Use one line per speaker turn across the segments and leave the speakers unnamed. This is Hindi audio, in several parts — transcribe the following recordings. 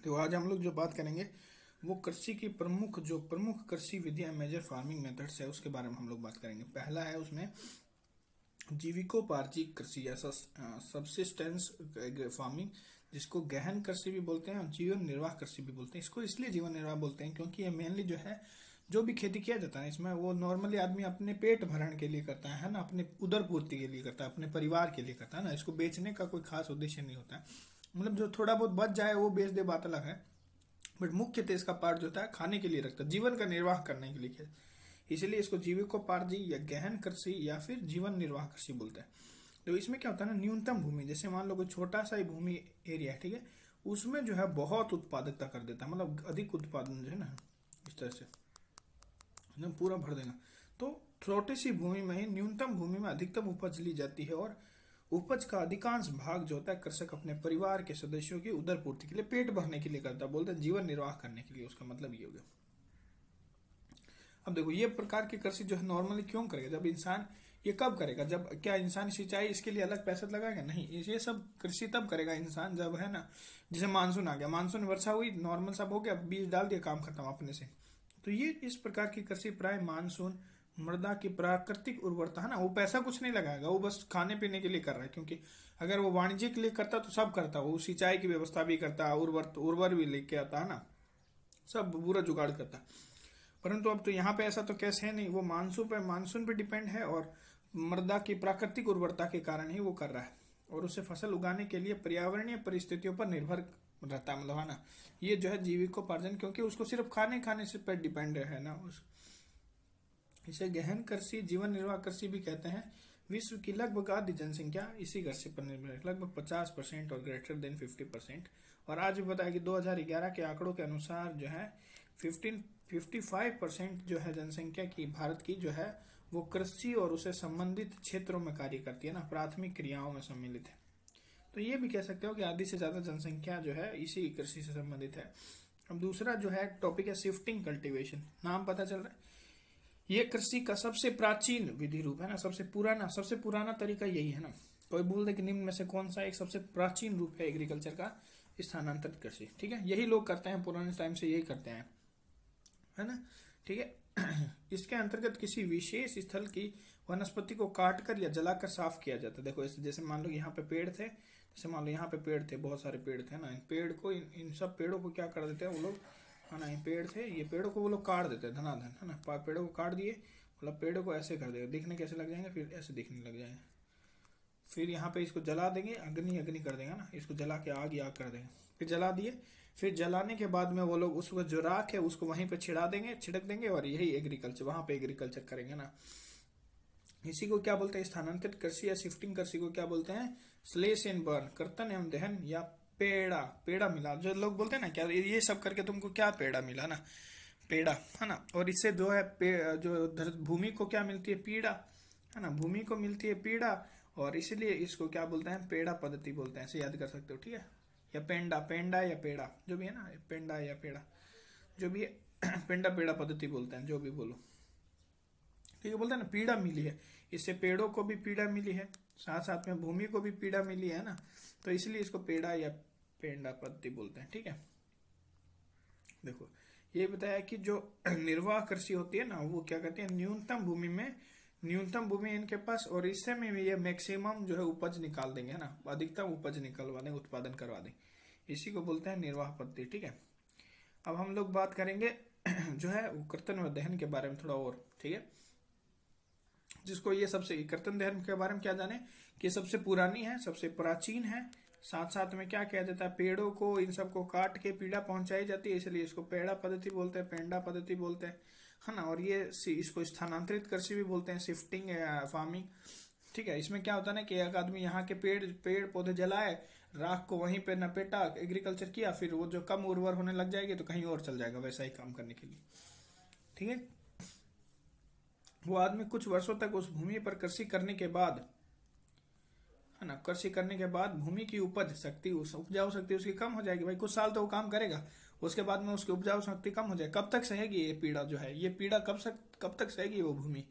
तो आज हम लोग जो बात करेंगे वो कृषि की प्रमुख कृषि विधियां, मेजर फार्मिंग मेथड्स है, उसके बारे में हम लोग बात करेंगे। पहला है उसमें जीविकोपार्जी कृषि या सब्सिस्टेंस फार्मिंग, जिसको गहन कृषि भी बोलते हैं और जीवन निर्वाह कृषि भी बोलते हैं। इसको इसलिए जीवन निर्वाह बोलते हैं क्योंकि ये मेनली जो है जो भी खेती किया जाता है इसमें वो नॉर्मली आदमी अपने पेट भरण के लिए करता है ना, अपने उदर पूर्ति के लिए करता है, अपने परिवार के लिए करता है ना। इसको बेचने का कोई खास उद्देश्य नहीं होता है। मतलब जो थोड़ा बहुत बच जाए वो बेच दे, बात अलग है, बट मुख्यतः इसका पार्ट जो होता है खाने के लिए रखता है, जीवन का निर्वाह करने के लिए। इसलिए इसको जीविकोपार्जी या गहन कृषि या फिर जीवन निर्वाह कृषि बोलते हैं। तो इसमें क्या होता है ना, न्यूनतम भूमि, जैसे मान लो कोई छोटा सा ही भूमि एरिया है, ठीक है, उसमें जो है बहुत उत्पादकता कर देता है, मतलब अधिक उत्पादन जो है ना, इस तरह से एकदम पूरा भर देगा। तो छोटी सी भूमि में ही न्यूनतम भूमि में अधिकतम उपज ली जाती है और उपज का अधिकांश भाग जो होता है कृषक अपने परिवार के सदस्यों की उदर पूर्ति के लिए, पेट भरने के लिए करता है, बोलते हैं जीवन निर्वाह करने के लिए। उसका मतलब ये हो गया। अब देखो ये प्रकार की कृषि जो है नॉर्मली क्यों करेगा, जब इंसान ये कब करेगा, जब क्या इंसान सिंचाई इसके लिए अलग पैसा लगाएगा? नहीं, ये सब कृषि तब करेगा इंसान जब है ना, जैसे मानसून आ गया, मानसून वर्षा हुई, नॉर्मल सब हो गया, बीज डाल दिया, काम खत्म अपने से। तो ये इस प्रकार की कृषि प्राय मानसून, मृदा की प्राकृतिक उर्वरता है ना, वो पैसा कुछ नहीं लगाएगा, वो बस खाने पीने के लिए कर रहा है। क्योंकि अगर वो वाणिज्य के लिए करता तो सब करता, वो सिंचाई की व्यवस्था भी करता, उर्वर भी लेके आता है ना, सब पूरा जुगाड़ करता। परंतु अब तो यहाँ पे ऐसा तो कैसे है नहीं, वो मानसून पे डिपेंड है और मृदा की प्राकृतिक उर्वरता के कारण ही वो कर रहा है, और उसे फसल उगाने के लिए पर्यावरणीय परिस्थितियों पर निर्भर रहता है, मतलब है ना। ये जो है जीविकोपार्जन, क्योंकि उसको सिर्फ खाने से पर डिपेंड है ना। इसे गहन कृषि, जीवन निर्वाह कृषि भी कहते हैं। विश्व की लगभग आधी जनसंख्या इसी कृषि पर निर्भर है, लगभग 50% और ग्रेटर देन 50%। और आज भी बताया कि 2011 के आंकड़ों के अनुसार जो है 55% जो है जनसंख्या की भारत की जो है वो कृषि और उसे संबंधित क्षेत्रों में कार्य करती है ना, प्राथमिक क्रियाओं में सम्मिलित है। तो ये भी कह सकते हो कि आधी से ज्यादा जनसंख्या जो है इसी कृषि से संबंधित है। अब दूसरा जो है टॉपिक है शिफ्टिंग कल्टीवेशन। नाम पता चल रहा है, ये कृषि का सबसे प्राचीन विधि रूप है ना, सबसे पुराना तरीका यही है ना। कोई बोल दे कि निम्न में से कौन सा एक सबसे प्राचीन रूप है एग्रीकल्चर का, स्थानांतरित कृषि, ठीक है, यही लोग करते हैं, पुराने टाइम से यही करते हैं, है ना, ठीक है। इसके अंतर्गत किसी विशेष स्थल की वनस्पति को काटकर या जलाकर साफ किया जाता है। देखो जैसे मान लो यहाँ पे पेड़ थे, जैसे मान लो यहाँ पे पेड़ थे, बहुत सारे पेड़ थे ना, इन पेड़ को इन सब पेड़ों को क्या कर देते हैं वो लोग, है ना, ये पेड़ थे, ये पेड़ों को वो लोग काट देते हैं धनाधन, है ना, पेड़ों को काट दिए, मतलब पेड़ों को ऐसे कर देगा, दिखने कैसे लग जाएंगे, फिर ऐसे दिखने लग जाएंगे। फिर यहाँ पे इसको जला देंगे, अग्नि कर देंगे ना, इसको जला के आग कर देंगे, फिर जला दिए, फिर जलाने के बाद में वो लोग उसको जो राख है उसको वहीं पे छिड़क देंगे, और यही एग्रीकल्चर, वहां पे एग्रीकल्चर करेंगे ना। इसी को क्या बोलते हैं, स्थानांतरित कृषि या शिफ्टिंग कृषि को क्या बोलते हैं, स्लेश एंड बर्न, कर्तन एवं दहन या पेड़ा मिला। जो लोग बोलते हैं ना, क्या ये सब करके तुमको क्या पेड़ा मिला ना, पेड़ा, है ना। और इससे जो है जो भूमि को क्या मिलती है, पीड़ा, है ना, भूमि को मिलती है पीड़ा, और इसलिए इसको क्या बोलते हैं, पेड़ा पद्धति बोलते हैं, ऐसे याद कर सकते हो, ठीक है। या पेंडा या पेड़ा, जो भी है ना, पेंडा या पेड़ा जो भी है, पेंडा पेड़ा पद्धति बोलते हैं, जो भी बोलो, ठीक है। बोलते हैं ना पीड़ा मिली है, इससे पेड़ों को भी पीड़ा मिली है, साथ साथ में भूमि को भी पीड़ा मिली है ना, तो इसलिए इसको पेड़ा या पेंडा पद्धति बोलते हैं, ठीक है। देखो ये बताया कि जो निर्वाह कृषि होती है ना, वो क्या करती है, न्यूनतम भूमि इनके पास, और इससे में ये मैक्सिमम जो है उपज निकाल देंगे, है ना, अधिकतम उपज निकलवा देंगे, उत्पादन करवा देंगे, इसी को बोलते हैं निर्वाह पद्धति, ठीक है। अब हम लोग बात करेंगे जो है कर्तन व दहन के बारे में थोड़ा और, ठीक है, जिसको ये सबसे कर्तन दहन के बारे में क्या जाने कि सबसे पुरानी है, सबसे प्राचीन है, साथ साथ में क्या किया जाता है, पेड़ों को इन सबको काट के पीड़ा पहुंचाई जाती है, इसलिए इसको पेड़ा पद्धति बोलते हैं, पेंडा पद्धति बोलते हैं, है ना। और ये इसको स्थानांतरित कृषि भी बोलते हैं, शिफ्टिंग फार्मिंग, ठीक है। इसमें क्या होता है ना कि एक आदमी यहाँ के पेड़ पौधे जलाए, राख को वहीं पे नपेटा, एग्रीकल्चर किया, फिर वो जो कम उर्वर होने लग जाएगी तो कहीं और चल जाएगा वैसा ही काम करने के लिए, ठीक है। वो आदमी कुछ वर्षों तक उस भूमि पर कृषि करने के बाद, है ना, कृषि करने के बाद भूमि की उपजाऊ शक्ति उसकी कम हो जाएगी। भाई कुछ साल तो वो काम करेगा, उसके बाद में उसकी उपजाऊ शक्ति कम हो जाए। कब तक सहेगी ये पीड़ा जो है, ये पीड़ा कब तक सहेगी वो भूमि,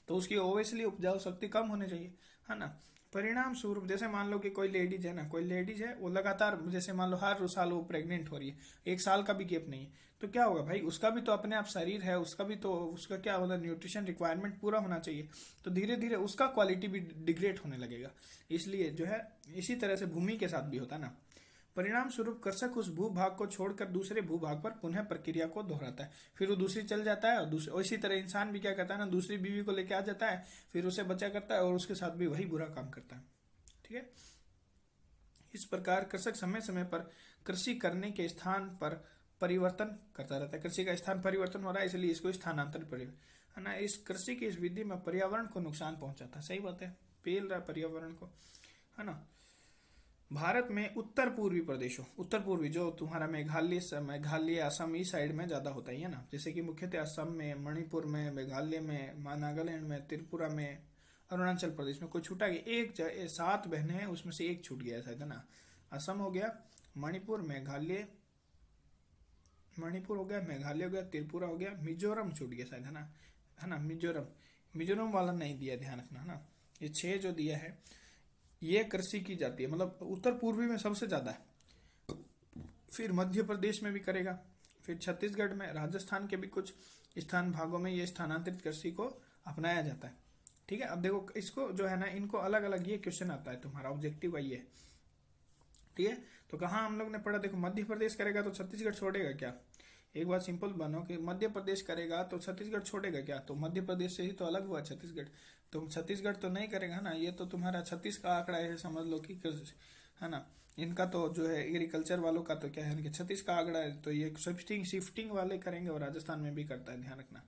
तो उसकी ओबियसली उपजाऊ शक्ति कम होनी चाहिए, है ना। परिणाम स्वरूप जैसे मान लो कि कोई लेडीज है ना, कोई लेडीज है वो लगातार जैसे मान लो हर साल वो प्रेग्नेंट हो रही है, 1 साल का भी गैप नहीं है, तो क्या होगा भाई, उसका भी तो अपने आप शरीर है, उसका भी तो उसका क्या होगा, न्यूट्रिशन रिक्वायरमेंट पूरा होना चाहिए, तो धीरे धीरे उसका क्वालिटी भी डिग्रेड होने लगेगा। इसलिए जो है इसी तरह से भूमि के साथ भी होता है ना। परिणाम स्वरूप कृषक उस भूभाग को छोड़कर दूसरे भूभाग पर पुनः प्रक्रिया को दोहराता है, फिर वो दूसरी चल जाता है, और इसी तरह इंसान भी क्या करता है ना, दूसरी बीवी को लेके आ जाता है, फिर उसे बच्चा करता है और उसके साथ भी वही बुरा काम करता है। ठीक है, इस प्रकार कृषक समय समय पर कृषि करने के स्थान पर परिवर्तन करता रहता है। कृषि का स्थान परिवर्तन हो रहा है, इसलिए इसको स्थानांतरण परिवर्तन है ना। इस कृषि की इस विधि में पर्यावरण को नुकसान पहुंचाता है, सही बात है, पेल रहा है पर्यावरण को, है ना। भारत में उत्तर पूर्वी प्रदेशों, उत्तर पूर्वी जो तुम्हारा मेघालय असम इस साइड में ज्यादा होता ही है ना, जैसे कि मुख्यतः असम में, मणिपुर में, मेघालय में, नागालैंड में, त्रिपुरा में, अरुणाचल प्रदेश में कोई छूटा गया, 7 बहनें हैं उसमें से एक छूट गया शायद, है ना। असम हो गया, मणिपुर, मणिपुर हो गया, मेघालय हो गया, त्रिपुरा हो गया, मिजोरम छूट गया शायद, है ना। मिजोरम वाला नहीं दिया, ध्यान रखना, है ना। ये 6 जो दिया है ये कृषि की जाती है, मतलब उत्तर पूर्वी में सबसे ज्यादा है, फिर मध्य प्रदेश में भी करेगा, फिर छत्तीसगढ़ में, राजस्थान के भी कुछ स्थान भागों में ये स्थानांतरित कृषि को अपनाया जाता है। ठीक है, अब देखो इसको जो है ना, इनको अलग अलग ये क्वेश्चन आता है, तुम्हारा ऑब्जेक्टिव का ये, ठीक है। तो कहाँ हम लोग ने पढ़ा, देखो मध्य प्रदेश करेगा तो छत्तीसगढ़ छोड़ेगा क्या, एक बात सिंपल बनो कि मध्य प्रदेश करेगा तो छत्तीसगढ़ छोड़ेगा क्या, तो मध्य प्रदेश से ही तो अलग हुआ छत्तीसगढ़, तो छत्तीसगढ़ तो नहीं करेगा ना, ये तो तुम्हारा 36 का आंकड़ा है, समझ लो कि, है ना। इनका तो जो है एग्रीकल्चर वालों का तो क्या है कि 36 का आंकड़ा है, तो ये शिफ्टिंग वाले करेंगे, और राजस्थान में भी करता है, ध्यान रखना।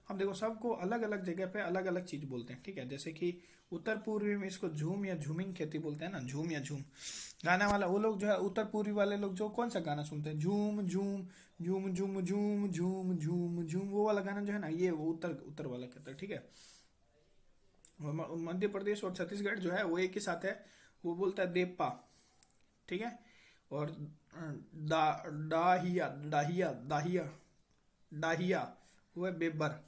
अब देखो सबको अलग अलग जगह पे अलग अलग चीज बोलते हैं, ठीक है। जैसे कि उत्तर पूर्वी में इसको झूम या झूमिंग खेती बोलते हैं ना, झूम या झूम गाना वाला, वो लोग जो है उत्तर पूर्वी वाले लोग जो कौन सा गाना सुनते हैं, झूम झूम झूम झूम झूम झूम झूम झूम, वो वाला गाना जो है ना, ये वो उत्तर वाला कहता है, ठीक है। मध्य प्रदेश और छत्तीसगढ़ जो है वो एक ही साथ है, वो बोलता है देपा, ठीक है। और डाहिया डाहिया डाहिया डाहिया वो है बेबर,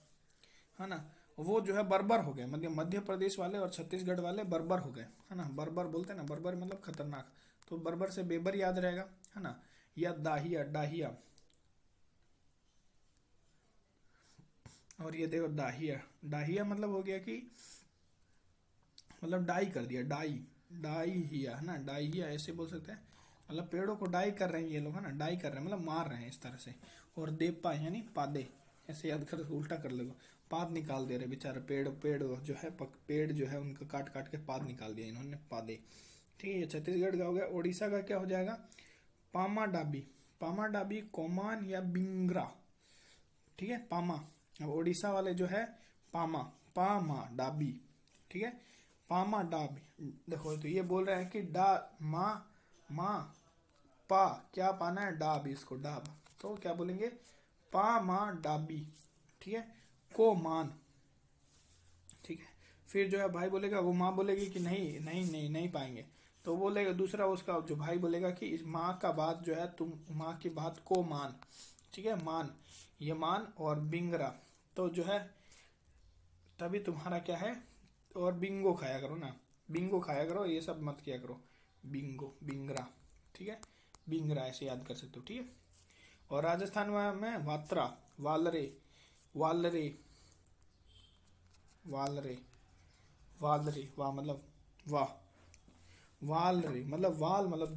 है ना। वो जो है बर्बर हो गए, मतलब मध्य प्रदेश वाले और छत्तीसगढ़ वाले बर्बर हो गए, है ना। बर्बर बोलते हैं ना, बर्बर मतलब खतरनाक, तो बर्बर से बेबर याद रहेगा, है ना। या दाहिया डाहिया, और ये देखो दाहिया डाहिया मतलब हो गया कि मतलब डाई कर दिया, डाई हिया, है ना, डाई हिया ऐसे बोल सकते हैं, मतलब पेड़ों को डाई कर रहे हैं ये लोग, है ना, डाई कर रहे हैं मतलब मार रहे हैं इस तरह से। और देपा यानी पादे, ऐसे याद कर, उल्टा कर लो, पाद निकाल दे रहे बेचारे, पेड़ जो है पेड़ जो है उनका काट काट के पाद निकाल दिया इन्होंने, पादे, ठीक है। छत्तीसगढ़ का हो गया। उड़ीसा का क्या हो जाएगा, पामा डाबी कोमान या बिंगरा, ठीक है, पामा। अब उड़ीसा वाले जो है पामा डाबी, ठीक है, पामा डाबी। देखो तो ये बोल रहा है कि माँ पा क्या पाना है, डाब, इसको डाब, तो क्या बोलेंगे, पामा डाबी, ठीक है, को मान, ठीक है। फिर जो है भाई बोलेगा, वो माँ बोलेगी कि नहीं नहीं नहीं नहीं पाएंगे, तो बोलेगा दूसरा उसका जो भाई बोलेगा कि इस माँ का बात जो है, तुम माँ की बात को मान, ठीक है, मान, ये मान, और बिंगरा, तो जो है तभी तुम्हारा क्या है, और बिंगो खाया करो ना, बिंगो खाया करो, ये सब मत किया करो, बिंगरा, ठीक है, बिंगरा ऐसे याद कर सकते हो, ठीक है। और राजस्थान में वात्रा, वालरे वालरे वालरे वालरे, वाह मतलब वाह, वालरे मतलब वाल मतलब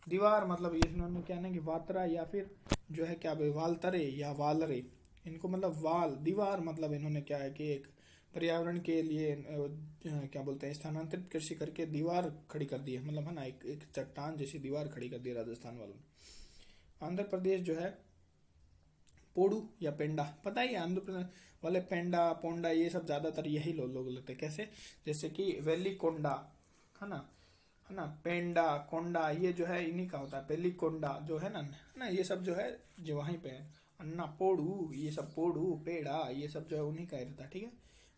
दीवार मतलब इन्होंने क्या ना कि वात्रा या फिर जो है क्या वालतरे या वालरे, इनको मतलब वाल दीवार मतलब इन्होंने क्या है कि एक पर्यावरण के लिए क्या बोलते हैं, स्थानांतरित कृषि करके दीवार खड़ी कर दी है, मतलब है ना, एक चट्टान जैसी दीवार खड़ी कर दी राजस्थान वालों ने। आंध्र प्रदेश जो है पोडू या पेंडा, पता ही है आंध्र प्रदेश वाले पेंडा पोंडा ये सब ज्यादातर यही लोग लेते हैं, कैसे, जैसे कि वेली कोंडा, है ना, पेंडा कोंडा ये जो है इन्हीं का होता है, पेली कोंडा जो है ना, ये सब जो है जो वहीं पे है, अन्ना पोडू, ये सब पोडू पेड़ा ये सब जो है उन्हीं का रहता है, ठीक है।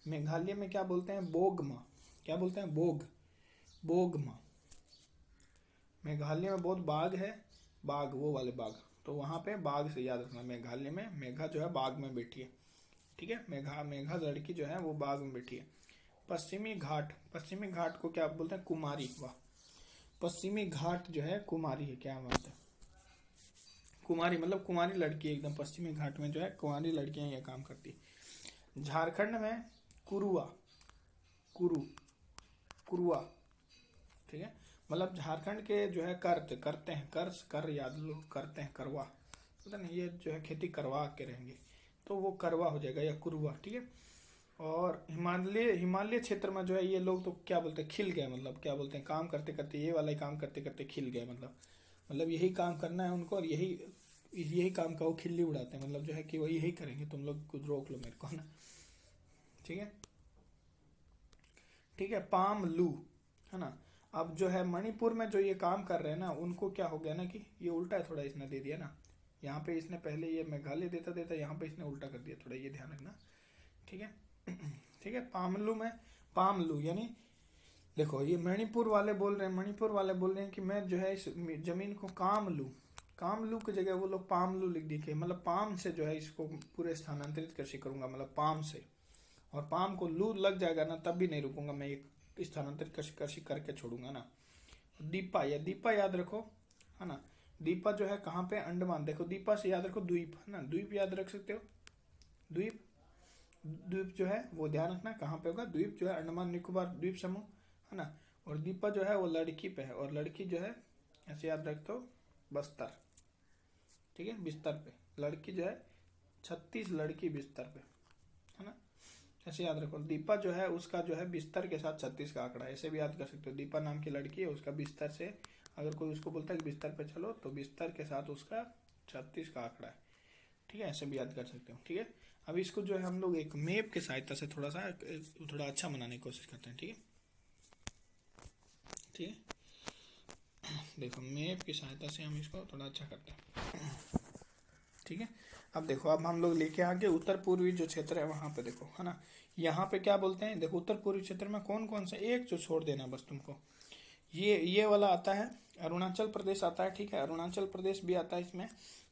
मेघालय में क्या बोलते हैं, बोगमा, क्या बोलते हैं, बोगमा। मेघालय में बहुत बाघ है, बाघ वो वाले बाघ, तो वहां पे बाघ से याद रखना, मेघालय में मेघा जो है बाघ में बैठी है, ठीक है, मेघा लड़की जो है वो बाघ में बैठी है। पश्चिमी घाट को क्या बोलते हैं? कुमारी। वाह, पश्चिमी घाट जो है कुमारी है, क्या बात है। कुमारी मतलब कुमारी लड़की, एकदम पश्चिमी घाट में जो है कुमारी लड़कियां ये काम करती। झारखंड में कुरुआ, कुरुआ, ठीक है, मतलब झारखंड के जो है करते हैं, कर याद लो, करते हैं करवा, पता नहीं ये जो है खेती करवा के रहेंगे तो वो करवा हो जाएगा या कुरुआ, ठीक है। और हिमालय क्षेत्र में जो है ये लोग तो क्या बोलते हैं? खिल गए, मतलब क्या बोलते हैं? काम करते करते, ये वाला ही काम करते करते खिल गए, मतलब यही काम करना है उनको और यही काम का वो खिल्ली उड़ाते हैं, मतलब जो है कि वो यही करेंगे, तुम लोग कुछ रोक लो मेरे को ना, ठीक है, ठीक है। पाम लू, है ना। अब जो है मणिपुर में जो ये काम कर रहे हैं ना, उनको क्या हो गया ना कि ये उल्टा है, थोड़ा इसने दे दिया ना, यहाँ पे इसने पहले ये मेघालय देता यहाँ पे इसने उल्टा कर दिया, थोड़ा ये ध्यान रखना, ठीक है। ठीक है, पामलू यानी देखो, ये मणिपुर वाले बोल रहे हैं कि मैं जो है इस जमीन को काम लू की जगह वो लोग पाम लू लिख दिए, मतलब पाम से जो है इसको पूरे स्थानांतरित कृषि करूंगा, मतलब पाम से, और पाम को लू लग जाएगा ना तब भी नहीं रुकूंगा मैं, एक स्थानांतरित कृषि करके छोड़ूंगा ना। दीपा याद रखो, है ना। दीपा जो है कहाँ पे? अंडमान। देखो दीपा से याद रखो द्वीप, है ना, द्वीप याद रख सकते हो, द्वीप जो है वो ध्यान रखना कहाँ पे होगा, द्वीप जो है अंडमान निकोबार द्वीप समूह, है ना। और दीपा जो है वो लड़की पे है, और लड़की जो है ऐसे याद रख दो बस्तर, ठीक है, बिस्तर पे, लड़की जो है 36 लड़की बिस्तर पे, है ना, ऐसे याद रखो। दीपा जो है उसका जो है बिस्तर के साथ 36 का आंकड़ा, ऐसे भी याद कर सकते हो। दीपा नाम की लड़की है, उसका बिस्तर से अगर कोई उसको बोलता है कि बिस्तर पे चलो, तो बिस्तर के साथ उसका 36 का आंकड़ा है, ठीक है, ऐसे भी याद कर सकते हो, ठीक है। अब इसको जो है हम लोग एक मैप की सहायता से थोड़ा अच्छा बनाने की कोशिश करते हैं, ठीक है, ठीक है। देखो मैप की सहायता से हम इसको थोड़ा अच्छा करते हैं, ठीक है। अब देखो, अब हम लोग लेके आगे उत्तर पूर्वी जो क्षेत्र है वहां पे देखो, है ना, यहाँ पे क्या बोलते हैं? देखो उत्तर पूर्वी क्षेत्र में कौन कौन सा, एक जो छोड़ देना बस तुमको, ये वाला आता है, अरुणाचल प्रदेश आता है, ठीक है, अरुणाचल प्रदेश भी आता है इसमें,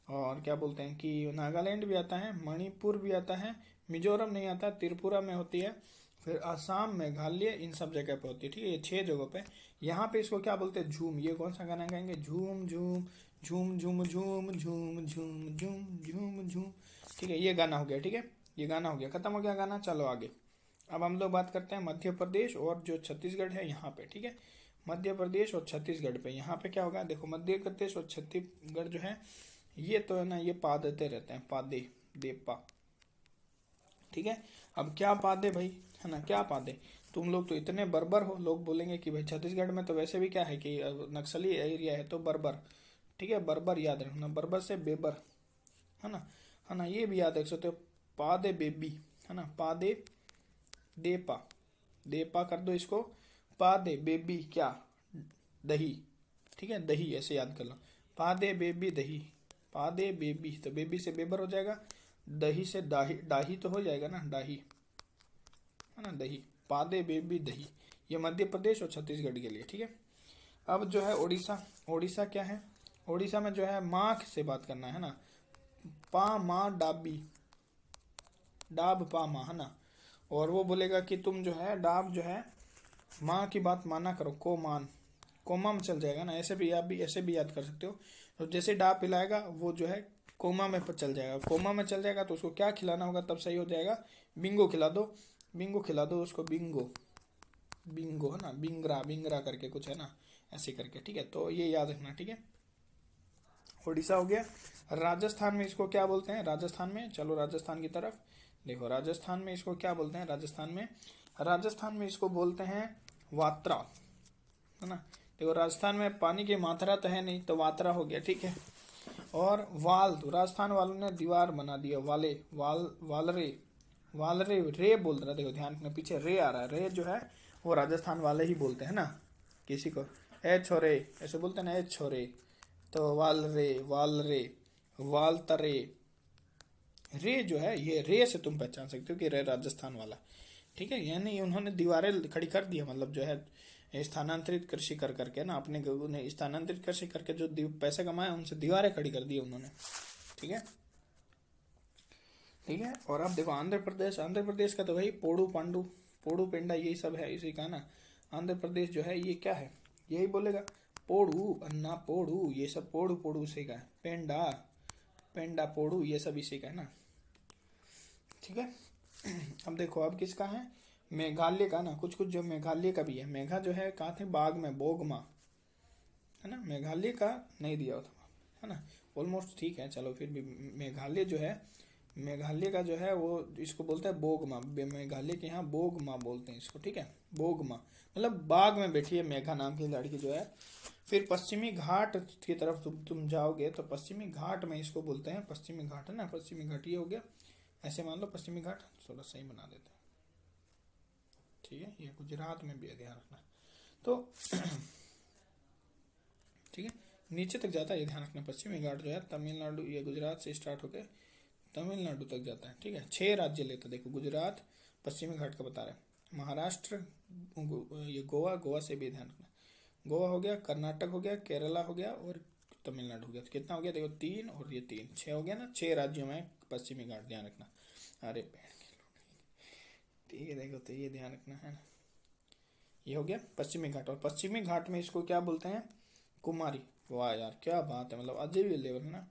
और क्या बोलते हैं कि नागालैंड भी आता है, मणिपुर भी आता है, मिजोरम नहीं आता, त्रिपुरा में होती है, फिर असम, मेघालय, इन सब जगह पे होती है, ठीक है, ये 6 जगहों पे। यहाँ पे इसको क्या बोलते हैं? झूम। ये कौन सा गाना गाएंगे? झूम झूम झूम झूम झूम झूम झूम झूम झूम झूम, ठीक है, ये गाना हो गया, ठीक है, ये गाना हो गया, खत्म हो गया गाना। चलो आगे, अब हम लोग बात करते हैं मध्य प्रदेश और जो छत्तीसगढ़ है यहाँ पे, ठीक है, मध्य प्रदेश और छत्तीसगढ़ पे, यहाँ पे क्या होगा? देखो मध्य प्रदेश और छत्तीसगढ़ जो है ये तो है ना, ये पा देते रहते हैं, पादे देपा, ठीक है। अब क्या पादे भाई, है ना, क्या पादे? तुम लोग तो इतने बर्बर हो, लोग बोलेंगे कि भाई छत्तीसगढ़ में तो वैसे भी क्या है कि नक्सली एरिया है तो बर्बर, ठीक है, बर्बर याद रखना, बर्बर से बेबर, है ना, ये भी याद रख सकते हो, पादे बेबी, है ना, पादे देपा, देपा कर दो इसको, पादे बेबी क्या? दही, ठीक है, दही ऐसे याद कर लो, पादे बेबी दही, पादे बेबी, तो बेबी से बेबर हो जाएगा, दही से डाही तो हो जाएगा ना, डाही, है ना, दही, पादे बेबी दही। ये मध्य प्रदेश और छत्तीसगढ़ के लिए, ठीक है। अब जो है ओडिशा क्या है? ओडिशा में जो है माँ से बात करना है ना, पा माँ डाबी, डाब पा माँ, है ना, और वो बोलेगा कि तुम जो है डाब जो है माँ की बात माना करो, कोमा में चल जाएगा ना, ऐसे भी याद कर सकते हो। तो जैसे डाब पिलाएगा वो जो है कोमा में चल जाएगा, तो उसको क्या खिलाना होगा तब सही हो जाएगा? बिंगो खिला दो उसको, बिंगो, है ना, बिंगरा करके कुछ है ना, ऐसे करके, ठीक है, तो ये याद रखना, ठीक है। ओडिशा हो गया। राजस्थान में इसको क्या बोलते हैं? चलो राजस्थान की तरफ देखो, राजस्थान में इसको क्या बोलते हैं? राजस्थान में इसको बोलते हैं वात्रा, है ना। देखो राजस्थान में पानी की मात्रा तो है नहीं, तो वात्रा हो गया, ठीक है। और वाल, तो राजस्थान वालों ने दीवार बना दिया, वालरे रे बोल रहा है, देखो ध्यान रखना, पीछे रे आ रहा है, रे जो है वो राजस्थान वाले ही बोलते हैं ना, किसी को ए छोरे ऐसे बोलते हैं ना, ए छोरे, तो वाल रे वाल तरे, रे जो है ये रे से तुम पहचान सकते हो कि रे राजस्थान वाला, ठीक है। यानी उन्होंने दीवारें खड़ी कर दी, मतलब जो है स्थानांतरित कृषि कर करके ना, अपने उन्हें स्थानांतरित कृषि करके जो पैसे कमाए उनसे दीवारें खड़ी कर दी उन्होंने, ठीक है, ठीक है। और अब देखो आंध्र प्रदेश का तो भाई पोड़ू पेंडा यही सब है इसी का ना। आंध्र प्रदेश जो है ये क्या है, यही बोलेगा पोड़ू, अन्ना पोड़ू, ये सब पोड़ू पोड़ू इसी का है। पेंडा पेंडा पोड़ू ये सब इसी का है ना, ठीक है। अब देखो अब किसका है, मेघालय का ना, कुछ कुछ जो मेघालय का भी है। मेघा जो है कहाँ थे, बाग में, बोगमा है ना। मेघालय का नहीं दिया था है ना, ऑलमोस्ट ठीक है, चलो फिर भी मेघालय जो है, मेघालय का जो है वो इसको बोलते हैं बोगमा। मेघालय के यहाँ बोगमा बोलते हैं इसको, ठीक है, बोगमा मतलब बाग में बैठी है मेघा नाम की लड़की जो है। फिर पश्चिमी घाट की तरफ तुम जाओगे तो पश्चिमी घाट में इसको बोलते हैं, पश्चिमी घाट है ना, पश्चिमी घाट ये हो गया, ऐसे मान लो पश्चिमी घाट, थोड़ा सही बना देते हैं, ठीक है। ये गुजरात में भी है, ध्यान रखना। तो ठीक है, नीचे तक जाता है ये ध्यान रखना। पश्चिमी घाट जो है तमिलनाडु, ये गुजरात से स्टार्ट होकर तमिलनाडु तक जाता है, ठीक है। 6 राज्य लेता, देखो गुजरात पश्चिमी घाट का बता रहे हैं, महाराष्ट्र, ये गोवा, गोवा से भी ध्यान रखना, गोवा हो गया, कर्नाटक हो गया, केरला हो गया और तमिलनाडु हो गया। तो कितना हो गया देखो, 3 और ये 3, 6 हो गया ना। 6 राज्यों में पश्चिमी घाट, ध्यान रखना। अरे ठीक है, देखो तो ये ध्यान रखना है ना, ये हो गया पश्चिमी घाट। और पश्चिमी घाट में इसको क्या बोलते हैं, कुमारी। वाह यार क्या बात है, मतलब अजय भी लेवल है ना,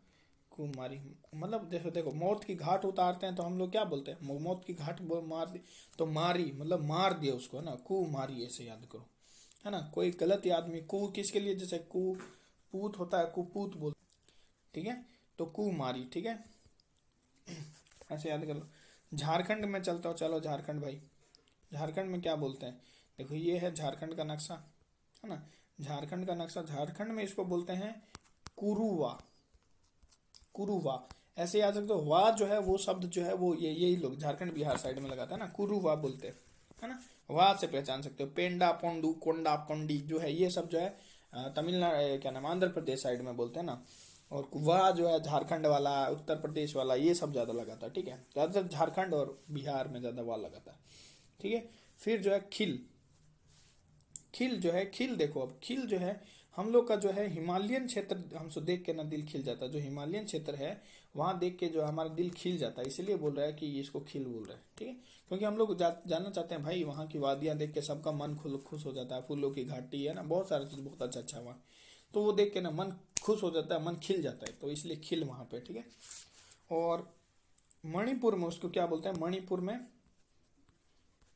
कुमारी। मतलब देखो देखो मौत की घाट उतारते हैं तो हम लोग क्या बोलते हैं, मौत की घाट मार दी तो मारी, मतलब मार दिया उसको है ना, कुमारी, ऐसे याद करो है ना। कोई गलत आदमी, कु किसके लिए, जैसे कुपूत होता है, कुपूत बोल, ठीक है, तो कुमारी, ठीक है, ऐसे याद कर लो। झारखंड में चलता हूँ, चलो झारखंड भाई, झारखंड में क्या बोलते हैं, देखो ये है झारखंड का नक्शा है ना, झारखंड का नक्शा, झारखंड में इसको बोलते हैं कुरुवा, कुरुवा ऐसे याद रख दो। वा जो है वो शब्द जो है वो यही लोग झारखंड बिहार साइड में लगाता है ना, कुरुवा बोलते हैं है ना, वा से पहचान सकते हो। पेंडा पोंडू कोंडा कोंडी जो है ये सब जो है तमिलनाडु, क्या नाम, आंध्र प्रदेश साइड में बोलते हैं ना। और वाह जो है झारखंड वाला, उत्तर प्रदेश वाला, ये सब ज्यादा लगाता है, ठीक है। ज्यादातर झारखंड और बिहार में ज्यादा वाह लगाता है, ठीक है। फिर जो है खिल, खिल जो है, खिल देखो अब खिल जो है हम लोग का जो है हिमालयन क्षेत्र, हमसे देख के ना दिल खिल जाता है। जो हिमालयन क्षेत्र है वहां देख के जो हमारा दिल खिल जाता है, इसलिए बोल रहा है कि इसको खिल बोल रहा है, ठीक है। क्योंकि हम लोग जानना चाहते हैं भाई, वहाँ की वादियां देख के सबका मन खुश हो जाता है, फूलों की घाटी है ना, बहुत सारा चीज बहुत अच्छा अच्छा वहाँ, तो वो देख के ना मन खुश हो जाता है, मन खिल जाता है, तो इसलिए खिल वहां पे, ठीक है। और मणिपुर में उसको क्या बोलते हैं, मणिपुर में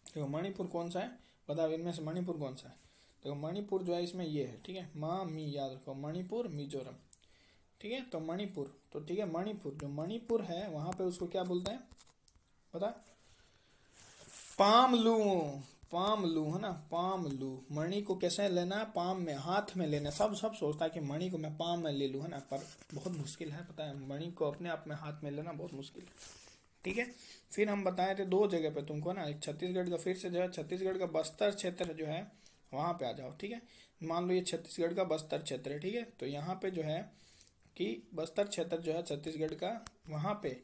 देखो, मणिपुर कौन सा है बताओ, इनमें से मणिपुर कौन सा है, देखो मणिपुर जो है इसमें ये है, ठीक है, मा मी याद रखो, मणिपुर मिजोरम, ठीक है। तो मणिपुर, तो ठीक है, मणिपुर जो मणिपुर है वहां पे उसको क्या बोलते हैं पता, पामलू, पामलू है ना, पामलू। मणि को कैसे लेना है, पाम में, हाथ में लेना। सब सोचता है कि मणि को मैं पाम में ले लूँ है ना, पर बहुत मुश्किल है, पता है, मणि को अपने आप में हाथ में लेना बहुत मुश्किल है, ठीक है। फिर हम बताए थे 2 जगह पे तुमको ना, एक छत्तीसगढ़ का, फिर से जो है छत्तीसगढ़ का बस्तर क्षेत्र जो है वहां पे आ जाओ, ठीक है। मान लो ये छत्तीसगढ़ का बस्तर क्षेत्र है, ठीक है। तो यहाँ पे जो है कि बस्तर क्षेत्र जो है छत्तीसगढ़ का, वहां पे,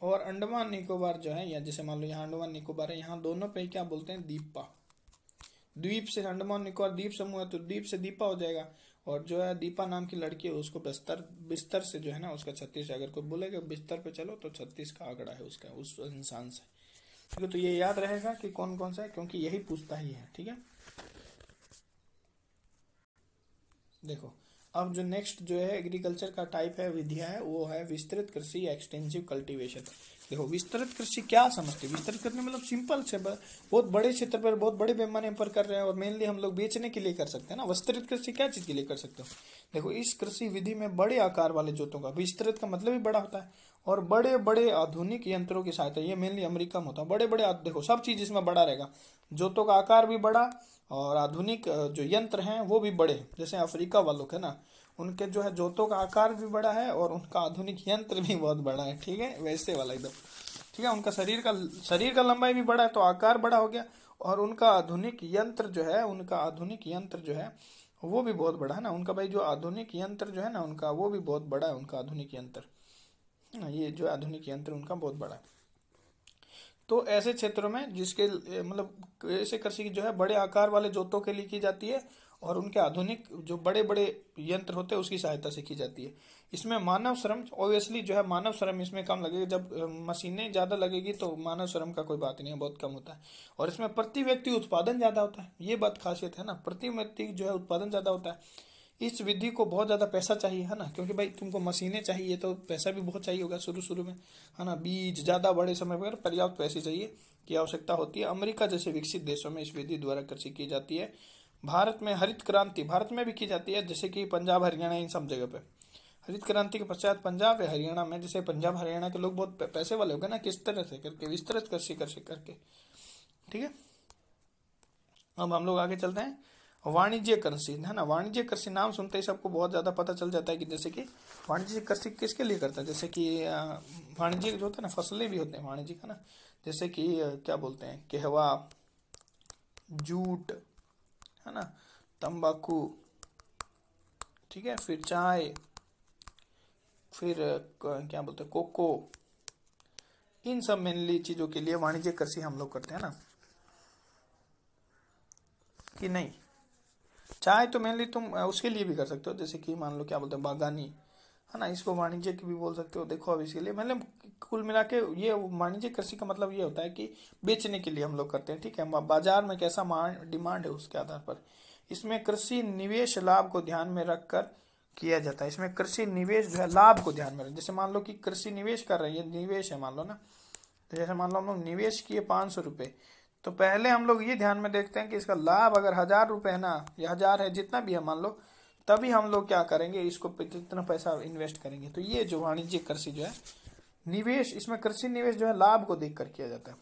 और अंडमान निकोबार जो है, या जैसे मान लो यहाँ अंडमान निकोबार है, यहाँ दोनों पे क्या बोलते हैं, दीपा। द्वीप से अंडमान निकोबार द्वीप समूह है, तो द्वीप से दीपा हो जाएगा। और जो है दीपा नाम की लड़की है उसको बिस्तर से जो है ना उसका 36, अगर कोई बोलेगा बिस्तर पे चलो तो 36 का आंकड़ा है उसका, उस इंसान से, ठीक है। तो ये याद रहेगा कि कौन कौन सा है, क्योंकि यही पूछता ही है, ठीक है। देखो अब जो नेक्स्ट जो है एग्रीकल्चर का टाइप है, विधिया है, वो है विस्तृत कृषि, एक्सटेंसिव कल्टीवेशन। देखो विस्तृत कृषि क्या समझते हैं, विस्तृत करने मतलब सिंपल से बहुत बड़े क्षेत्र पर बहुत बड़े पैमाने पर कर रहे हैं, और मेनली हम लोग बेचने के लिए कर सकते हैं ना। विस्तृत कृषि क्या चीज के लिए कर सकते हो, देखो इस कृषि विधि में बड़े आकार वाले जोतों का, विस्तृत का मतलब ही बड़ा होता है, और बड़े बड़े आधुनिक यंत्रों की सहायता, ये मेनली अमेरिका में होता है, बड़े बड़े, देखो सब चीज इसमें बड़ा रहेगा, जोतों का आकार भी बड़ा, और आधुनिक जो यंत्र हैं वो भी बड़े। जैसे अफ्रीका वालों के ना, उनके जो है जोतों का आकार भी बड़ा है और उनका आधुनिक यंत्र भी बहुत बड़ा है, ठीक है, वैसे वाला एकदम, ठीक है। उनका शरीर का लंबाई भी बड़ा है तो आकार बड़ा हो गया, और उनका आधुनिक यंत्र जो है, उनका आधुनिक यंत्र जो है वो भी बहुत बड़ा है ना, उनका भाई जो आधुनिक यंत्र जो है ना उनका, वो भी बहुत बड़ा है, उनका आधुनिक यंत्र, ये जो आधुनिक यंत्र उनका बहुत बड़ा है। तो ऐसे क्षेत्रों में जिसके मतलब ऐसे कृषि जो है बड़े आकार वाले जोतों के लिए की जाती है, और उनके आधुनिक जो बड़े बड़े यंत्र होते हैं उसकी सहायता से की जाती है। इसमें मानव श्रम ऑब्वियसली जो है मानव श्रम इसमें कम लगेगा, जब मशीनें ज़्यादा लगेगी तो मानव श्रम का कोई बात नहीं है, बहुत कम होता है। और इसमें प्रति व्यक्ति उत्पादन ज़्यादा होता है, ये बात खासियत है ना, प्रति व्यक्ति जो है उत्पादन ज़्यादा होता है। इस विधि को बहुत ज़्यादा पैसा चाहिए है ना, क्योंकि भाई तुमको मशीनें चाहिए तो पैसा भी बहुत चाहिए होगा शुरू शुरू में, है ना। बीज ज़्यादा बड़े समय पर पर्याप्त पैसे चाहिए की आवश्यकता होती है। अमेरिका जैसे विकसित देशों में इस विधि द्वारा कृषि की जाती है। भारत में हरित क्रांति भारत में भी की जाती है, जैसे कि पंजाब हरियाणा इन सब जगह पे। हरित क्रांति के पश्चात पंजाब या हरियाणा में, जैसे पंजाब हरियाणा के लोग बहुत पैसे वाले हो गए ना, किस तरह से करके विस्तृत कृषि करके, ठीक है। अब हम लोग आगे चलते हैं, वाणिज्य कृषि है ना। वाणिज्य कृषि नाम सुनते ही सबको बहुत ज्यादा पता चल जाता है कि जैसे कि वाणिज्य कृषि किसके लिए करता है, जैसे कि वाणिज्य जो होता है ना, फसलें भी होते हैं वाणिज्य का ना, जैसे कि क्या बोलते हैं, कहवा, जूट, है ना, तंबाकू, ठीक है, फिर चाय, फिर क्या बोलते हैं, कोको, इन सब मेनली चीजों के लिए वाणिज्य कृषि हम लोग करते हैं ना, कि नहीं। चाय तो मेनली तुम उसके लिए भी कर सकते हो, जैसे कि मान लो क्या बोलते हैं, बागानी, है ना, इसको वाणिज्य की भी बोल सकते हो। देखो अब इसके लिए मतलब कुल मिला के ये वाणिज्य कृषि का मतलब ये होता है कि बेचने के लिए हम लोग करते हैं, ठीक है। बाजार में कैसा डिमांड है उसके आधार पर। इसमें कृषि निवेश लाभ को ध्यान में रखकर किया जाता है। इसमें कृषि निवेश जो है लाभ को ध्यान में रख, जैसे मान लो कि कृषि निवेश कर रही है, निवेश है मान लो ना, तो जैसे मान लो हम लोग निवेश किए 500 रुपये, तो पहले हम लोग ये ध्यान में देखते हैं कि इसका लाभ अगर 1000 रुपये है ना, या 1000 है, जितना भी है मान लो, तभी हम लोग क्या करेंगे, इसको कितना पैसा इन्वेस्ट करेंगे। तो ये जो वाणिज्य कृषि जो है निवेश, इसमें कृषि निवेश जो है लाभ को देखकर किया जाता है।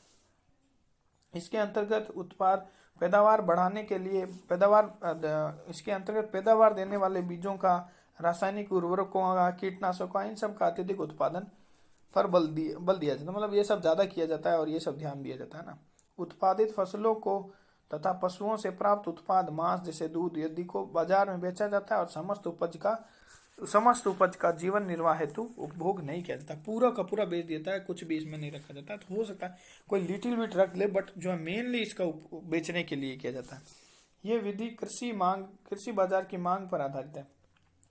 इसके अंतर्गत उत्पाद पैदावार बढ़ाने के लिए इसके अंतर्गत पैदावार देने वाले बीजों का, रासायनिक उर्वरकों का, कीटनाशकों का, इन सब का अत्यधिक उत्पादन पर बल दिया जाता है। मतलब ये सब ज्यादा किया जाता है और ये सब ध्यान दिया जाता है ना। उत्पादित फसलों को तथा पशुओं से प्राप्त उत्पाद, मांस जैसे दूध आदि को बाजार में बेचा जाता है और समस्त उपज का जीवन निर्वाह हेतु उपभोग नहीं किया जाता, पूरा का पूरा बेच देता है, कुछ भी इसमें नहीं रखा जाता। तो हो सकता है कोई लिटिल बिट रख ले, बट जो है मेनली इसका बेचने के लिए किया जाता है। ये विधि कृषि बाजार की मांग पर आधारित है।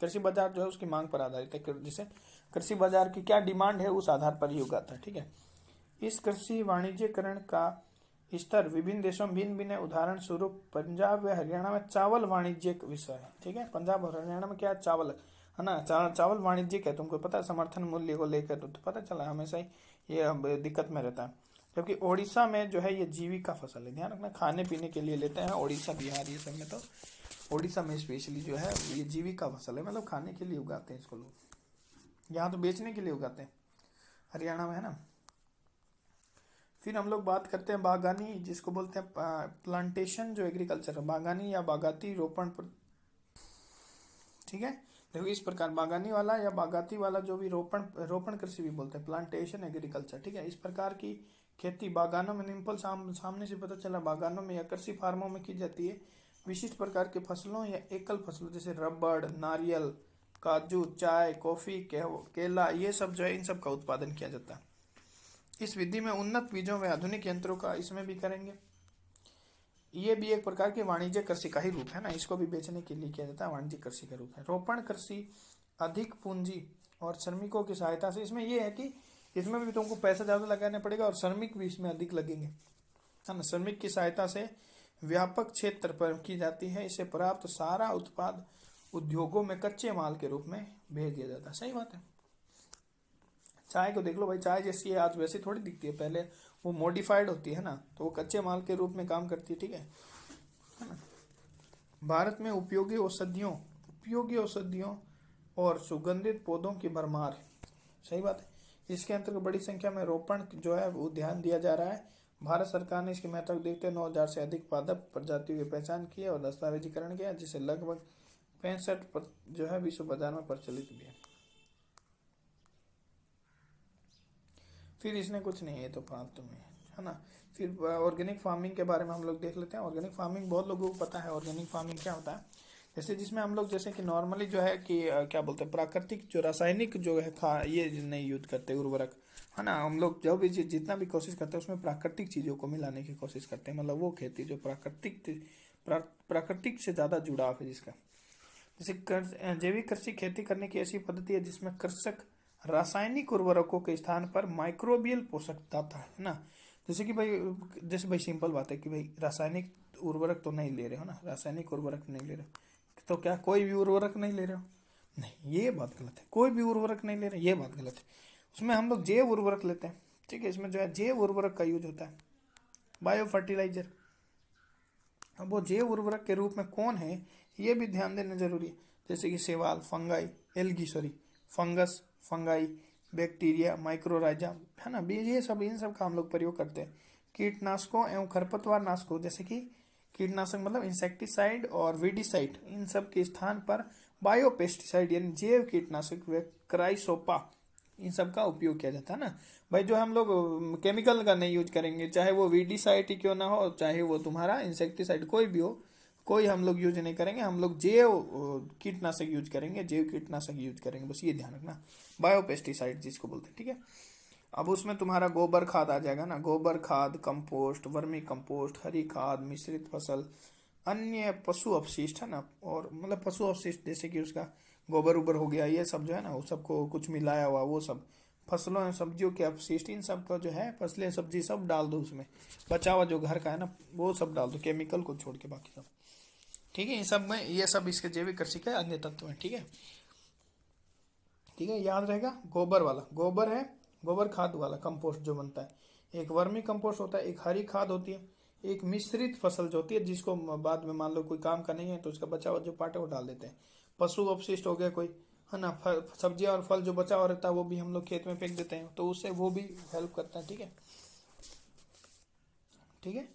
कृषि बाजार जो है उसकी मांग पर आधारित है, जैसे कृषि बाजार की क्या डिमांड है उस आधार पर ही उगाता है, ठीक है। इस कृषि वाणिज्यकरण का स्तर विभिन्न देशों में भिन्न भिन्न है। उदाहरण स्वरूप पंजाब व हरियाणा में चावल वाणिज्यिक विषय है, ठीक है। पंजाब और हरियाणा में क्या चावल है ना, चावल वाणिज्यिक है, तुमको पता है, समर्थन मूल्य को लेकर तो पता चला, हमेशा ही ये दिक्कत में रहता है। जबकि ओडिशा में जो है ये जीविका फसल है, ध्यान रखना, खाने पीने के लिए लेते हैं। ओडिशा, बिहार, ये सब में, तो ओडिशा में स्पेशली जो है ये जीविका फसल है, मतलब खाने के लिए उगाते हैं इसको लोग, यहाँ तो बेचने के लिए उगाते हैं, हरियाणा में, है ना। फिर हम लोग बात करते हैं बागानी, जिसको बोलते हैं प्लांटेशन, जो एग्रीकल्चर है, बागानी या बागाती रोपण पर, ठीक है। देखो इस प्रकार बागानी वाला या बागाती वाला जो भी रोपण कृषि भी बोलते हैं, प्लांटेशन एग्रीकल्चर, ठीक है। इस प्रकार की खेती बागानों में, निम्पल सामने से पता चला, बागानों में या कृषि फार्मों में की जाती है। विशिष्ट प्रकार के फसलों या एकल फसलों जैसे रबड़, नारियल, काजू, चाय, कॉफी, केला, ये सब जो है इन सब का उत्पादन किया जाता है। इस विधि में उन्नत बीजों व आधुनिक यंत्रों का इसमें भी करेंगे। ये भी एक प्रकार के वाणिज्य कृषि का ही रूप है ना, इसको भी बेचने के लिए किया जाता है, वाणिज्य कृषि का रूप है। रोपण कृषि अधिक पूंजी और श्रमिकों की सहायता से, इसमें यह है कि इसमें भी तुमको पैसा ज्यादा लगाना पड़ेगा और श्रमिक भी इसमें अधिक लगेंगे, है ना। श्रमिक की सहायता से व्यापक क्षेत्र पर की जाती है। इसे प्राप्त सारा उत्पाद उद्योगों में कच्चे माल के रूप में भेज दिया जाता है। सही बात है। चाय को देख लो भाई, चाय जैसी है आज वैसी थोड़ी दिखती है, पहले वो मॉडिफाइड होती है ना, तो वो कच्चे माल के रूप में काम करती है, ठीक है ना। भारत में उपयोगी औषधियों और सुगंधित पौधों की भरमार है। सही बात है। इसके अंतर्गत बड़ी संख्या में रोपण जो है वो ध्यान दिया जा रहा है। भारत सरकार ने इसके महत्व को देखते हुए 9000 से अधिक पादप प्रजातियों की पहचान की है और दस्तावेजीकरण किया, जिसे लगभग 65 जो है विश्व बाजार में प्रचलित भी है। फिर इसने कुछ नहीं है तो फालतू में, है ना। फिर ऑर्गेनिक फार्मिंग के बारे में हम लोग देख लेते हैं। ऑर्गेनिक फार्मिंग बहुत लोगों को पता है, ऑर्गेनिक फार्मिंग क्या होता है, जैसे जिसमें हम लोग जैसे कि नॉर्मली जो है कि क्या बोलते हैं, प्राकृतिक जो रासायनिक जो है ये नहीं यूज करते उर्वरक, है ना। हम लोग जो भी जितना भी कोशिश करते हैं उसमें प्राकृतिक चीज़ों को मिलाने की कोशिश करते हैं, मतलब वो खेती जो प्राकृतिक प्राकृतिक से ज्यादा जुड़ाव है जिसका। जैसे जैविक कृषि खेती करने की ऐसी पद्धति है जिसमें कृषक रासायनिक उर्वरकों के स्थान पर माइक्रोबियल पोषक तत्व है ना। जैसे कि भाई, जैसे भाई सिंपल बात है कि भाई रासायनिक उर्वरक तो नहीं ले रहे हो ना, रासायनिक उर्वरक नहीं ले रहे हो तो क्या कोई भी उर्वरक नहीं ले रहे हो? नहीं, ये बात गलत है। कोई भी उर्वरक नहीं ले रहे, ये बात गलत है। उसमें हम लोग जैव उर्वरक लेते हैं, ठीक है। इसमें जो है जैव उर्वरक का यूज होता है, बायो फर्टिलाइजर। अब वो जैव उर्वरक के रूप में कौन है ये भी ध्यान देना जरूरी है। जैसे कि शैवाल, fungi, fungus, fungi, bacteria, mycorrhiza, है ना, बीज, ये सब, इन सब का हम लोग प्रयोग करते हैं। कीटनाशकों एवं खरपतवार नाशकों, जैसे कि कीटनाशक मतलब इंसेक्टिसाइड और वीडिसाइड, इन सब के स्थान पर बायोपेस्टिसाइड यानी जैव कीटनाशक व क्राइसोपा, इन सब का उपयोग किया जाता है ना। भाई जो हम लोग केमिकल का नहीं यूज करेंगे, चाहे वो वीडिसाइड ही क्यों ना हो, चाहे वो तुम्हारा इंसेक्टिसाइड कोई भी हो, कोई हम लोग यूज नहीं करेंगे। हम लोग जैव कीटनाशक यूज करेंगे, जैव कीटनाशक यूज करेंगे, बस ये ध्यान रखना, बायोपेस्टिसाइड जिसको बोलते हैं, ठीक है। अब उसमें तुम्हारा गोबर खाद आ जाएगा ना, गोबर खाद, कंपोस्ट, वर्मी कंपोस्ट, हरी खाद, मिश्रित फसल, अन्य पशु अपशिष्ट, है ना, और मतलब पशु अपशिष्ट जैसे कि उसका गोबर उबर हो गया, ये सब जो है ना, वो सबको कुछ मिलाया हुआ, वो सब फसलों एवं सब्जियों के अपशिष्ट, इन सब का जो है फसलें सब्जी सब डाल दो उसमें, बचा हुआ जो घर का है ना वो सब डाल दो, केमिकल को छोड़ के बाकी सब, ठीक है। इन सब में ये सब इसके जैविक कृषि के अन्य तत्व हैं, ठीक है। ठीक है, याद रहेगा। गोबर वाला गोबर है, गोबर खाद वाला कंपोस्ट जो बनता है, एक वर्मी कंपोस्ट होता है, एक हरी खाद होती है, एक मिश्रित फसल जो होती है जिसको बाद में मान लो कोई काम का नहीं है तो उसका बचा हुआ जो पार्ट है वो डाल देते हैं। पशु अपशिष्ट हो गया कोई, है ना, सब्जियां और फल जो बचा हुआ रहता है वो भी हम लोग खेत में फेंक देते हैं, तो उससे वो भी हेल्प करता है, ठीक है। ठीक है,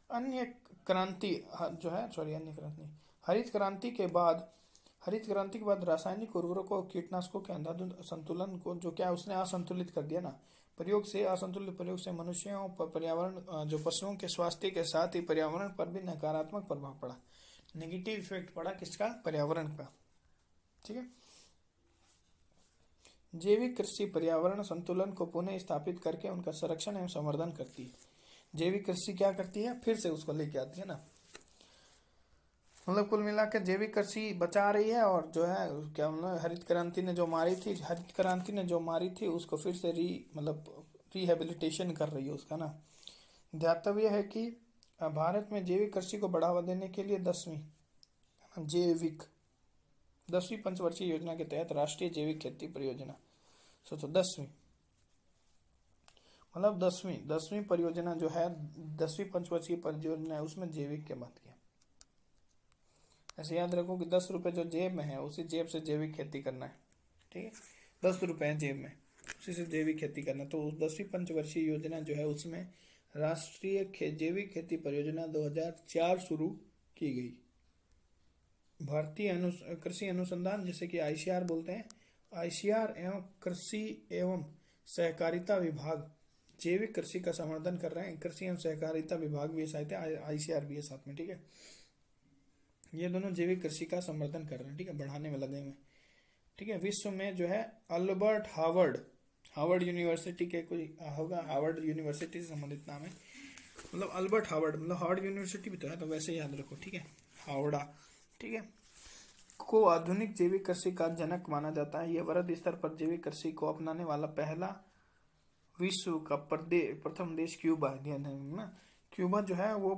अन्य क्रांति जो है, सॉरी, अन्य क्रांति, हरित क्रांति के बाद रासायनिक उर्वरकों और कीटनाशकों के अंधाधुंध संतुलन को जो क्या उसने असंतुलित कर दिया ना, असंतुलित प्रयोग से मनुष्यों पर, पर्यावरण, जो पशुओं के स्वास्थ्य के साथ ही पर्यावरण पर भी नकारात्मक प्रभाव पड़ा, नेगेटिव इफेक्ट पड़ा किसका, पर्यावरण का, ठीक है। जैविक कृषि पर्यावरण संतुलन को पुनः स्थापित करके उनका संरक्षण एवं संवर्धन करती है। जैविक कृषि क्या करती है, फिर से उसको लेके आती है ना, मतलब कुल मिलाकर जैविक कृषि बचा रही है, और जो है क्या मतलब हरित क्रांति ने जो मारी थी उसको फिर से रिहेबिलिटेशन कर रही है उसका ना। ध्यातव्य है कि भारत में जैविक कृषि को बढ़ावा देने के लिए 10वीं पंचवर्षीय योजना के तहत राष्ट्रीय जैविक खेती परियोजना, सोचो 10वीं मतलब 10वीं परियोजना जो है, 10वीं पंचवर्षीय परियोजना है, उसमें जैविक के बात किया। ऐसे याद रखो कि 10 रुपए जो जेब में है उसी जेब से जैविक खेती करना है, ठीक है। 10 रुपए है जेब में, उसी से जैविक खेती करना। तो 10वीं पंचवर्षीय योजना जो है उसमें राष्ट्रीय जैविक खेती परियोजना 2004 शुरू की गई। भारतीय कृषि अनुसंधान, जैसे कि ICAR बोलते हैं, ICAR एवं कृषि एवं सहकारिता विभाग जैविक कृषि का समर्थन कर रहे हैं। कृषि एवं सहकारिता विभाग भी साथ है, ICAR भी है साथ में, ठीक है। ये दोनों जैविक कृषि का समर्थन कर रहे हैं, ठीक है, बढ़ाने में लगे हुए, ठीक है। विश्व में जो है अल्बर्ट हार्वर्ड यूनिवर्सिटी के कोई होगा, हार्वर्ड यूनिवर्सिटी से संबंधित नाम है, मतलब अल्बर्ट हार्वर्ड, मतलब हार्वर्ड यूनिवर्सिटी भी तो है, तो वैसे याद रखो, ठीक है, हावड़ा, ठीक है, को आधुनिक जैविक कृषि का जनक माना जाता है। यह वृहद स्तर पर जैविक कृषि को अपनाने वाला पहला विश्व का प्रथम देश क्यूबा है ना। क्यूबा जो है वो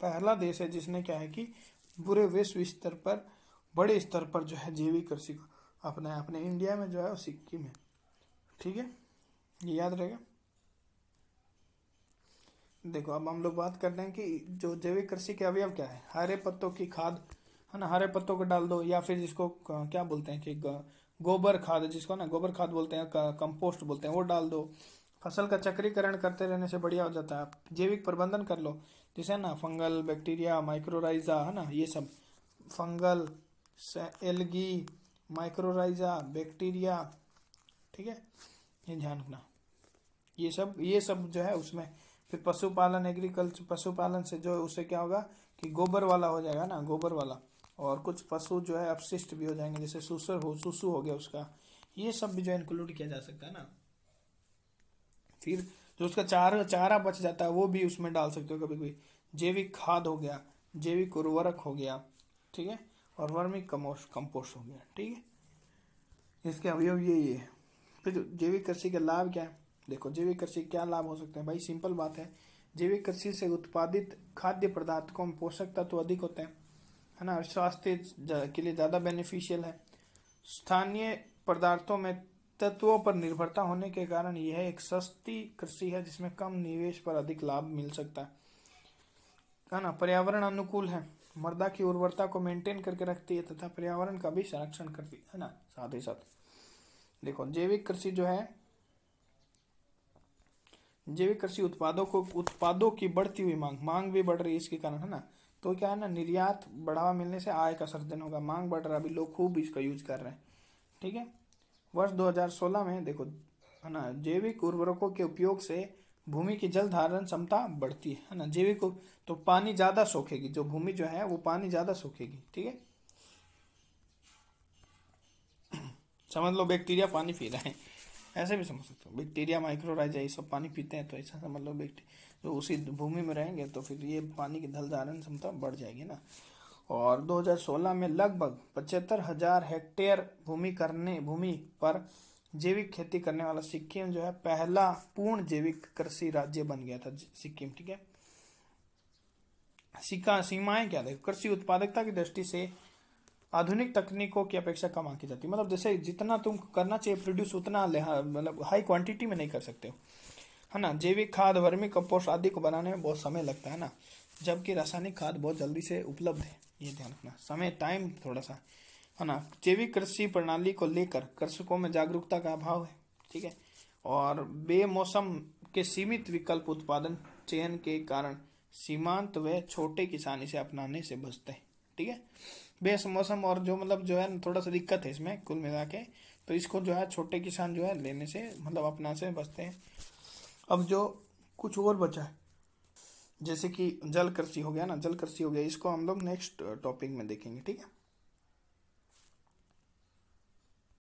पहला देश है जिसने क्या है कि पूरे विश्व स्तर पर, बड़े स्तर पर जो है जैविक कृषि को अपनाया। अपने इंडिया में जो है वो सिक्किम है, ठीक है, ये याद रहेगा। देखो अब हम लोग बात कर रहे हैं कि जो जैविक कृषि के अवयव क्या है, हरे पत्तों की खाद, है ना, हरे पत्तों को डाल दो, या फिर जिसको क्या बोलते हैं कि गोबर खाद, जिसको ना गोबर खाद बोलते हैं, कंपोस्ट बोलते हैं, वो डाल दो। फसल का चक्रीकरण करते रहने से बढ़िया हो जाता है। जैविक प्रबंधन कर लो, जैसे ना फंगल, बैक्टीरिया, माइक्रोराइजा, है ना, ये सब फंगल, एल्गी, माइक्रोराइजा, बैक्टीरिया, ठीक है, ये ध्यान रखना। ये सब जो है उसमें फिर पशुपालन से जो उससे क्या होगा कि गोबर वाला हो जाएगा ना, गोबर वाला, और कुछ पशु जो है अपशिष्ट भी हो जाएंगे, जैसे सुसु हो गया उसका, ये सब भी जो है इंक्लूड किया जा सकता है ना। फिर जो उसका चारा बच जाता है वो भी उसमें डाल सकते हो कभी कभी। जैविक खाद हो गया, जैविक उर्वरक हो गया, ठीक है, और वर्मी कंपोस्ट हो गया, ठीक है। इसके अवयव ये है। फिर जैविक कृषि के लाभ क्या है? देखो जैविक कृषि क्या लाभ हो सकते हैं भाई, सिंपल बात है। जैविक कृषि से उत्पादित खाद्य पदार्थों में पोषक तत्व अधिक होते हैं, है ना, स्वास्थ्य के लिए ज्यादा बेनिफिशियल है। स्थानीय पदार्थों में तत्वों पर निर्भरता होने के कारण यह एक सस्ती कृषि है जिसमें कम निवेश पर अधिक लाभ मिल सकता है ना। पर्यावरण अनुकूल है, मृदा की उर्वरता को मेंटेन करके रखती है तथा पर्यावरण का भी संरक्षण करती है ना। साथ ही साथ देखो जैविक कृषि जो है, जैविक कृषि उत्पादों की बढ़ती हुई मांग भी बढ़ रही है इसके कारण, है ना। तो क्या है ना, निर्यात बढ़ावा मिलने से आय का सृजन होगा, मांग बढ़ रहा है, अभी लोग खूब इसका यूज कर रहे हैं, ठीक है। वर्ष 2016 में देखो, है ना, जैविक उर्वरकों के उपयोग से भूमि की जल धारण क्षमता बढ़ती है ना। जैविक तो पानी ज्यादा सोखेगी, जो भूमि जो है वो पानी ज्यादा सोखेगी, ठीक है। समझ लो बैक्टीरिया पानी पी रहे हैं, ऐसे भी समझ सकते हो। बैक्टीरिया, माइक्रोराइजा ये सब पानी पीते हैं, तो ऐसा समझ लो तो उसी भूमि में रहेंगे तो फिर ये पानी की जल धारण क्षमता बढ़ जाएगी ना। और 2016 में लगभग 75,000 हेक्टेयर भूमि पर जैविक खेती करने वाला सिक्किम जो है पहला पूर्ण जैविक कृषि राज्य बन गया था, सिक्किम, ठीक है। सीमाएं क्या देखो, कृषि उत्पादकता की दृष्टि से आधुनिक तकनीकों की अपेक्षा कम आंकी जाती है। मतलब जैसे जितना तुम करना चाहिए प्रोड्यूस उतना मतलब हाई क्वांटिटी में नहीं कर सकते हो, है ना। जैविक खाद, वर्मी कंपोस्ट आदि को बनाने में बहुत समय लगता है ना, जबकि रासायनिक खाद बहुत जल्दी से उपलब्ध है, ये ध्यान रखना। समय टाइम थोड़ा सा, है ना। जैविक कृषि प्रणाली को लेकर कृषकों में जागरूकता का अभाव है, ठीक है। और बेमौसम के सीमित विकल्प उत्पादन चयन के कारण सीमांत व छोटे किसान इसे अपनाने से बचते हैं, ठीक है। बेमौसम और जो मतलब जो है थोड़ा सा दिक्कत है इसमें कुल मिला के, तो इसको जो है छोटे किसान जो है लेने से मतलब अपना से बचते हैं। अब जो कुछ और बचा है जैसे कि जल कृषि हो गया ना, जल कृषि हो गया, इसको हम लोग नेक्स्ट टॉपिक में देखेंगे, ठीक है।